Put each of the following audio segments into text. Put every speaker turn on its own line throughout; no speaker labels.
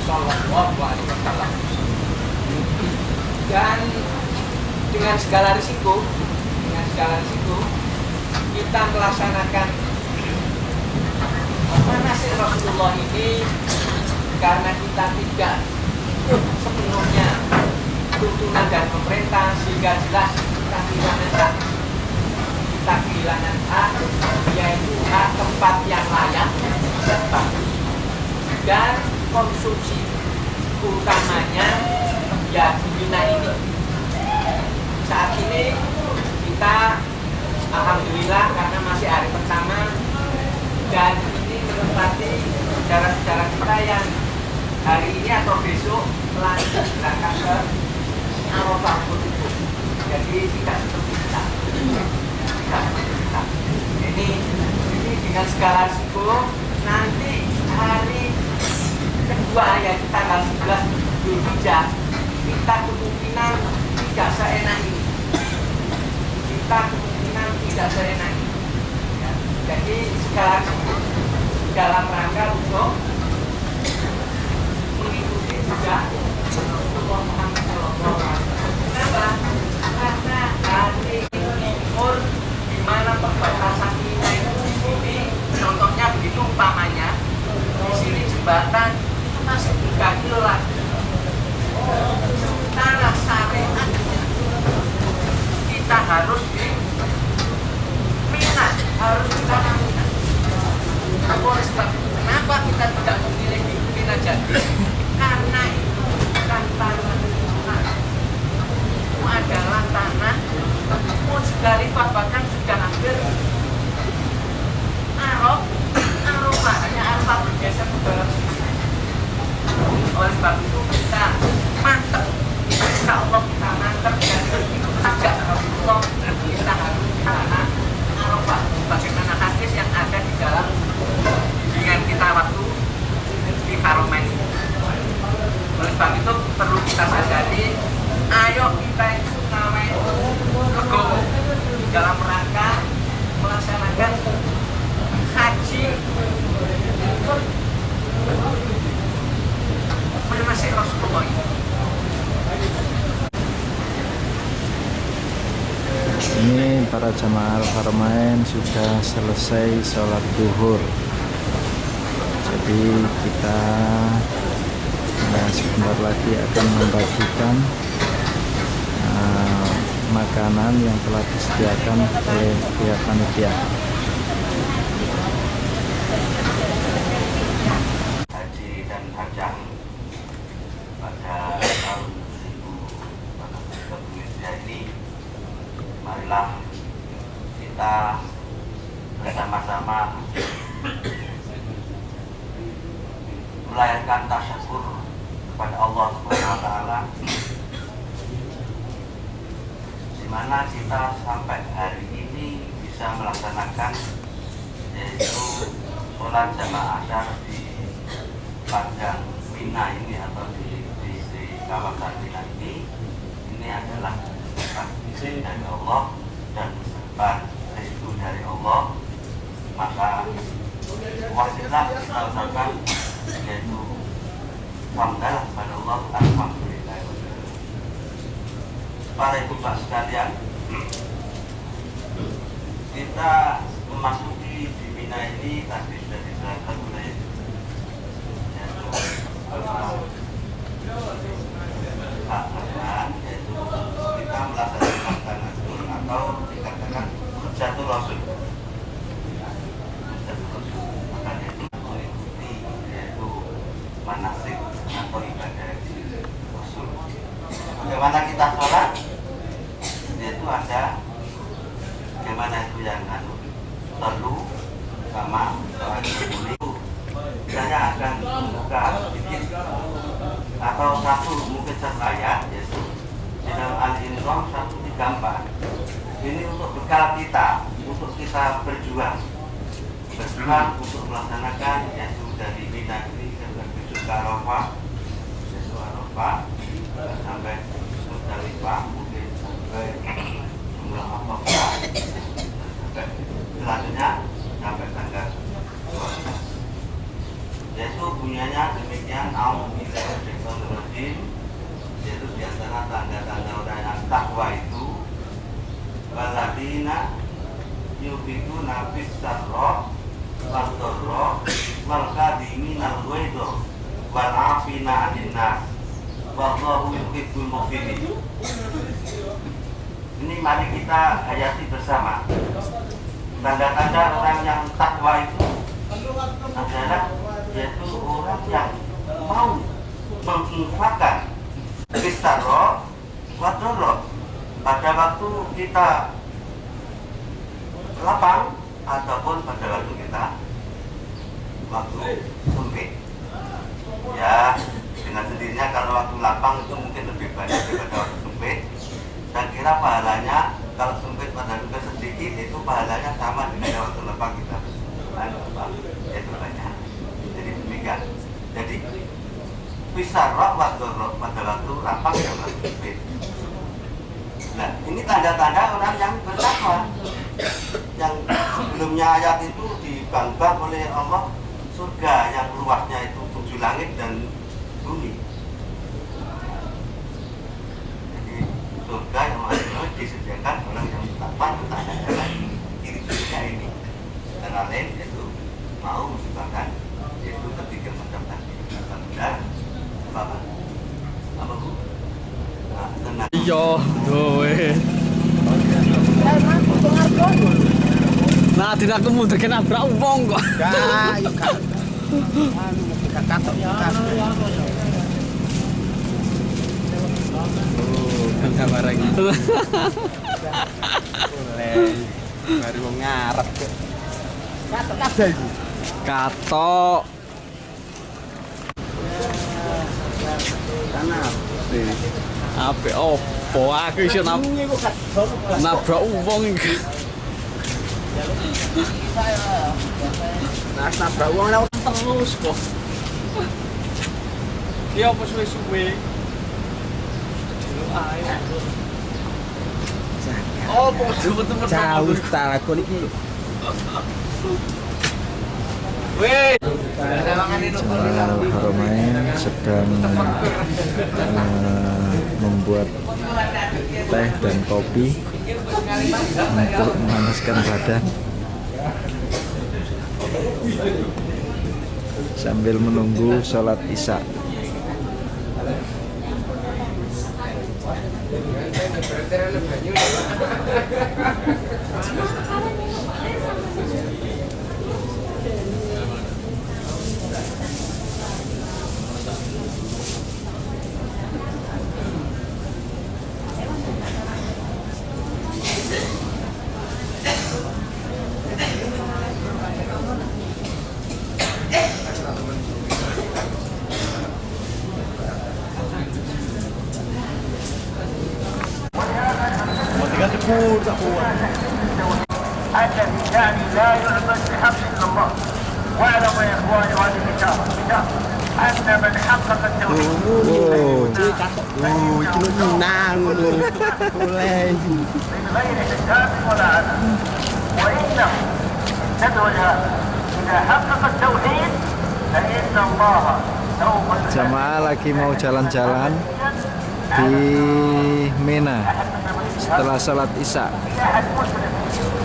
Sallallahu Alaihi Wasallam. Dan dengan segala risiko kita melaksanakan manasik Rasulullah ini karena kita tidak sepenuhnya tuntunan dari pemerintah, sehingga jelas kita kehilangan hak, yaitu hak tempat yang layak dan bagus, dan konsumsi utamanya ya di Mina ini. Saat ini kita alhamdulillah karena masih hari pertama, dan ini menempati saudara-saudara kita yang hari ini atau besok lanjut berangkat ke Arafah itu. Jadi tidak seperti kita. Ini dengan segala risiko, nanti hari kedua yaitu tanggal 11 Zulhijjah kita kemungkinan tidak seenak ini. Ya. Jadi segala risiko dalam rangka untuk mengikuti juga Rasulullah Muhammad SAW. Kenapa? Karena hari timur di mana perbatasan Mina itu di sini, contohnya begitu umpamanya, di sini jembatan itu masih 3 kilo lagi. Sementara syariatnya kita harus di Mina, harus di tanah Mina. Oleh sebab itu, kenapa kita tidak memilih di Mina Jadi? Karena itu bukan tanah Mina. Itu adalah tanah Muzdalifah, bahkan sudah hampir Arafah, hanya Arafah bergeser ke dalam sini. Oleh sebab itu kita mantap, insya Allah kita mantap dan itu ajak Rasulullah, kita harus di tanah Arafah, bagaimana hadis yang ada di dalam bimbingan kita waktu di Haromain. Oleh sebab itu perlu kita sadari, ayo kita itu namanya legowo dalam rangka melaksanakan haji ikut manasik Rasulullah ini.
Ini para jamaah Al-Haramain sudah selesai sholat duhur. Jadi kita sebentar lagi akan membagikan makanan yang telah disediakan oleh pihak panitia.
Haji dan hajah pada tahun 2023 ini, marilah kita bersama-sama melayangkan tasyakur kepada Allah Subhanahu wa Ta'ala, di mana kita sampai hari ini bisa melaksanakan yaitu sholat jamaah asyar di padang Mina ini atau di kawasan Mina ini adalah izin dari Allah dan restu dari Allah. Maka wajiblah kita ucapkan yaitu hamdalah kepada Allah, alhamdulillah. Para ibu bapak sekalian, kita memasuki di Mina ini tadi sudah dijelaskan oleh Pak Arman, yaitu kita melaksanakan tanasul atau dikatakan Hujatul Rasul. Maka itu mengikuti yaitu manasik atau ibadah Rasul. Bagaimana kita sholat? Yaitu ada bagaimana itu yang perlu sama itu. Saya akan membuka sedikit atau satu mungkin seraya, yaitu di dalam Al-Imran 134. Ini untuk bekal kita, untuk kita berjuang untuk melaksanakan yaitu dari Mina ini menuju ke Arafah, yaitu Arafah sampai Muzdalifah, mungkin sampai jumlah Arafah, sampai selanjutnya sampai tanggal 12. Yaitu bunyinya Contohnya demikian, Auzubillahi, yaitu diantara tanda-tanda orang yang takwa itu waladina yubidu nafis sarro wal-dorro wal-kadiminal ghaido wal-afina aninnas wallahu yuhibbul muhsinin. Ini mari kita hayati bersama. Tanda-tanda orang yang takwa itu adalah yaitu orang yang mau menginfakkan bisarro wadorro pada waktu kita lapang ataupun pada waktu kita sempit. Ya, dengan sendirinya kalau waktu lapang itu mungkin lebih banyak daripada waktu sempit. Saya kira pahalanya kalau sempit pada juga sedikit itu pahalanya sama dengan waktu lapang kita. Itu banyak. Jadi demikian. Jadi bisarro wadorro pada waktu lapang dan waktu sempit. Nah, ini tanda-tanda orang yang bertakwa. Yang sebelumnya ayat itu dibangga oleh Allah, surga yang luasnya itu 7 langit dan bumi. Jadi surga yang luas disediakan orang yang bertakwa, tanda-tanda ciri-cirinya ini. Antara lain yaitu mau menciptakan yaitu ketiga macam tadi. Benar? Apa Bu?
Iya, duit. Nah, tidak aku mudah kena berawong kok.
Ya, yuk kan. Kita katok ya. Enggak barang. Boleh. Baru mau ngarep kok. Katok kabeh iki.
Katok.
Tanah.
Ape opo aku iso nabrak wong iki.
Nabrak wong lewat
Terus kok. Ki opo suwe-suwe? Oh, betul-betul
jauh takon iki.
Weh.
Haramain sedang membuat teh dan kopi untuk memanaskan badan sambil menunggu sholat isya.
الذي يعني لا يعبد بحق الا الله. واعلموا يا اخواني وهذه بشاره ان من حقق التوحيد
iki lu menang ngono. Boleh.
من غير حساب ولا عذاب. وانه ندعو لهذا اذا حقق التوحيد فان الله سوف
Jamaah lagi mau jalan-jalan di Mina setelah sholat isya.
احد مسلم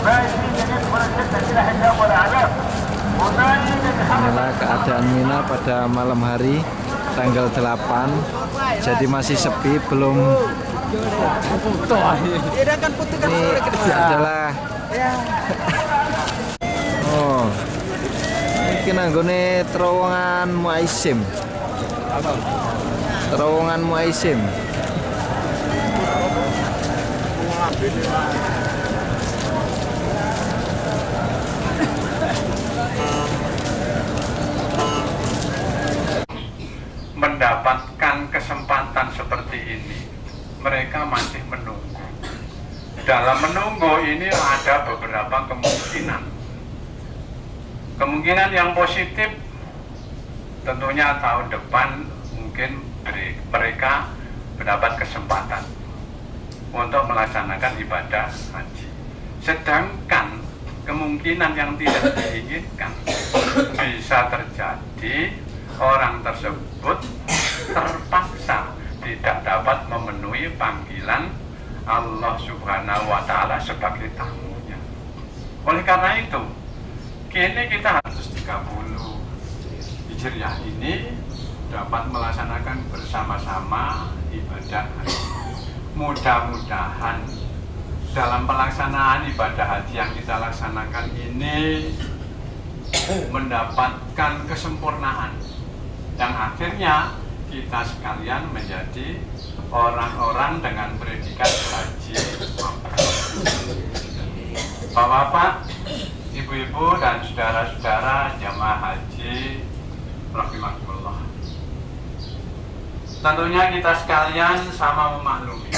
ما يريد ان يدخل الجنه بلا حساب ولا عذاب وما يريد ان يحقق
Inilah keadaan Mina pada malam hari tanggal 8. Jadi masih sepi, belum. Ini adalah oh, ini nanggone terowongan Muaisim. Terowongan Muaisim.
Mendapatkan kesempatan seperti ini, mereka masih menunggu. Dalam menunggu ini ada beberapa kemungkinan. Kemungkinan yang positif tentunya tahun depan mungkin mereka mendapat kesempatan untuk melaksanakan ibadah haji. Sedangkan kemungkinan yang tidak diinginkan bisa terjadi orang tersebut terpaksa tidak dapat memenuhi panggilan Allah Subhanahu wa Ta'ala sebagai tamunya. Oleh karena itu, kini kita harus 30 Hijriah ini dapat melaksanakan bersama-sama ibadah haji. Mudah-mudahan dalam pelaksanaan ibadah haji yang kita laksanakan ini mendapatkan kesempurnaan yang akhirnya kita sekalian menjadi orang-orang dengan predikat haji mabrur. Bapak-bapak, ibu-ibu dan saudara-saudara jamaah haji rahimakumullah. Tentunya kita sekalian sama memaklumi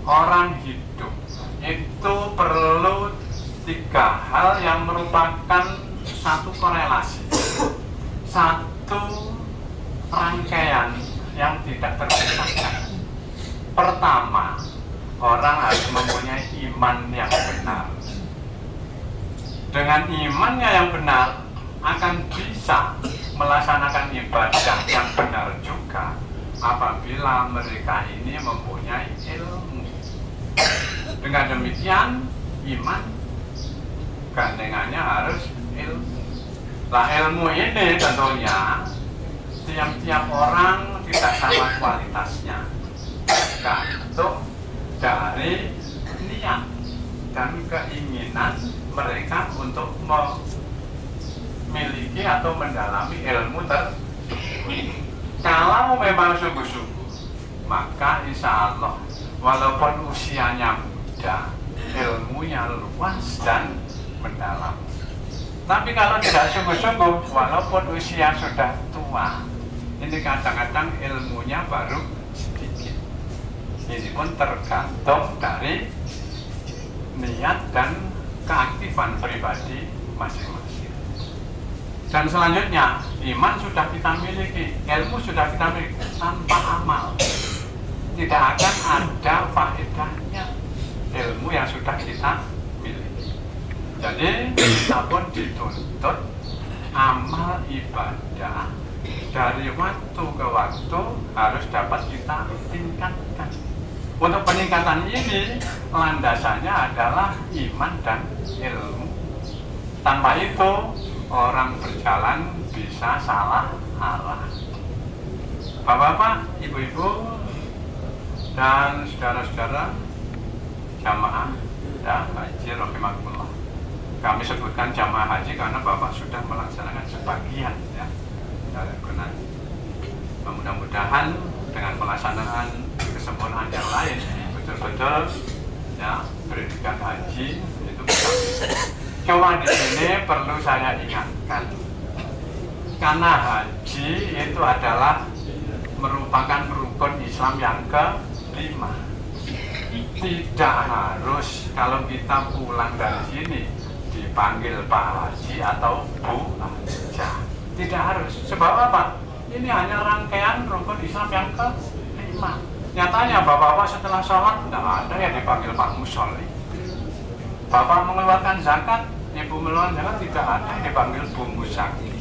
orang hidup itu perlu 3 hal yang merupakan satu korelasi, satu rangkaian yang tidak terpisahkan. Pertama, orang harus mempunyai iman yang benar. Dengan imannya yang benar akan bisa melaksanakan ibadah yang benar juga apabila mereka ini mempunyai ilmu. Dengan demikian, iman gandengannya harus ilmu. Nah, ilmu ini tentunya tiap-tiap orang tidak sama kualitasnya, tergantung dari niat dan keinginan mereka untuk memiliki atau mendalami ilmu tersebut. Kalau memang sungguh-sungguh, maka insya Allah walaupun usianya muda, ilmunya luas dan mendalam. Tapi kalau tidak sungguh-sungguh, walaupun usia sudah tua, ini kadang-kadang ilmunya baru sedikit. Ini pun tergantung dari niat dan keaktifan pribadi masing-masing. Dan selanjutnya, iman sudah kita miliki, ilmu sudah kita miliki, tanpa amal tidak akan ada faedahnya ilmu yang sudah kita miliki. Jadi kita pun dituntut amal ibadah dari waktu ke waktu harus dapat kita tingkatkan. Untuk peningkatan ini landasannya adalah iman dan ilmu. Tanpa itu orang berjalan bisa salah arah. Bapak-bapak, ibu-ibu dan saudara-saudara jamaah ya, haji rahimakumullah. Kami sebutkan jamaah haji karena Bapak sudah melaksanakan sebagian ya dari kenan. Mudah-mudahan dengan pelaksanaan kesempurnaan yang lain betul-betul ya predikat haji itu bisa. Cuma di sini perlu saya ingatkan, karena haji itu adalah merupakan rukun Islam yang ke-5. Tidak harus kalau kita pulang dari sini dipanggil Pak Haji atau Bu Hajah. Tidak harus. Sebab apa? Ini hanya rangkaian rukun Islam yang ke-5. Nyatanya bapak-bapak setelah sholat tidak ada yang dipanggil Pak Musolli. Bapak mengeluarkan zakat, ibu mengeluarkan zakat tidak ada yang dipanggil Bu Musaki.